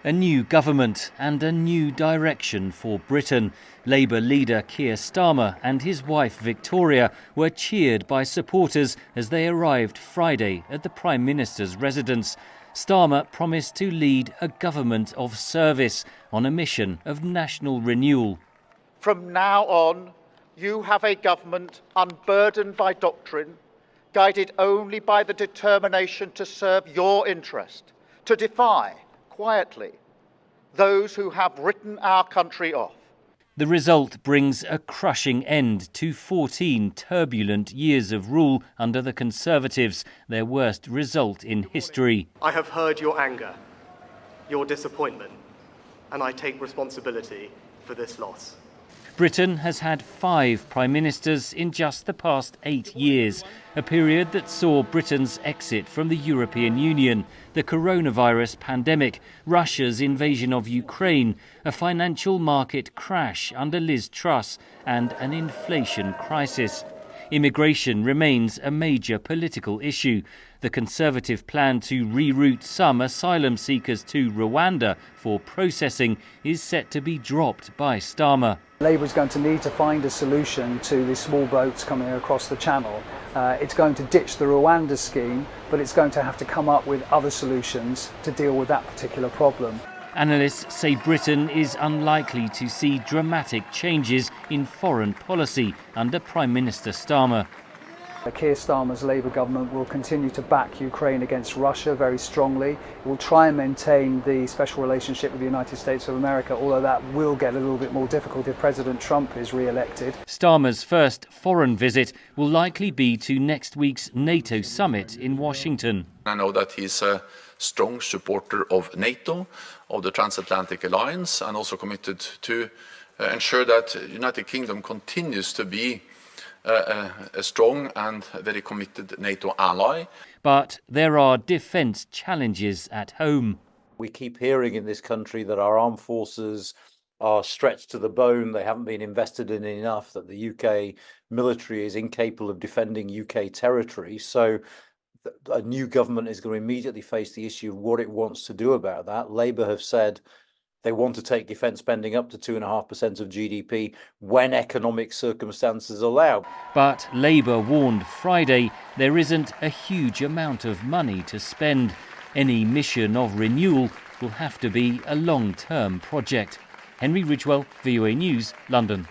A new government and a new direction for Britain. Labour leader Keir Starmer and his wife Victoria were cheered by supporters as they arrived Friday at the Prime Minister's residence. Starmer promised to lead a government of service on a mission of national renewal. From now on, you have a government unburdened by doctrine, guided only by the determination to serve your interest, to defy quietly those who have written our country off. The result brings a crushing end to 14 turbulent years of rule under the Conservatives, their worst result in history. I have heard your anger, your disappointment, and I take responsibility for this loss. Britain has had 5 prime ministers in just the past 8 years, a period that saw Britain's exit from the European Union, the coronavirus pandemic, Russia's invasion of Ukraine, a financial market crash under Liz Truss, and an inflation crisis. Immigration remains a major political issue. The Conservative plan to reroute some asylum seekers to Rwanda for processing is set to be dropped by Starmer. Labour is going to need to find a solution to the small boats coming across the channel. It's going to ditch the Rwanda scheme, but it's going to have to come up with other solutions to deal with that particular problem. Analysts say Britain is unlikely to see dramatic changes in foreign policy under Prime Minister Starmer. Keir Starmer's Labour government will continue to back Ukraine against Russia very strongly. It will try and maintain the special relationship with the United States of America, although that will get a little bit more difficult if President Trump is re-elected. Starmer's first foreign visit will likely be to next week's NATO summit in Washington. I know that he's a strong supporter of NATO, of the transatlantic alliance, and also committed to ensure that the United Kingdom continues to be a strong and very committed NATO ally. But there are defence challenges at home. We keep hearing in this country that our armed forces are stretched to the bone, they haven't been invested in enough, that the UK military is incapable of defending UK territory. So a new government is going to immediately face the issue of what it wants to do about that. Labour have said they want to take defence spending up to 2.5% of GDP when economic circumstances allow. But Labour warned Friday there isn't a huge amount of money to spend. Any mission of renewal will have to be a long-term project. Henry Ridgwell, VOA News, London.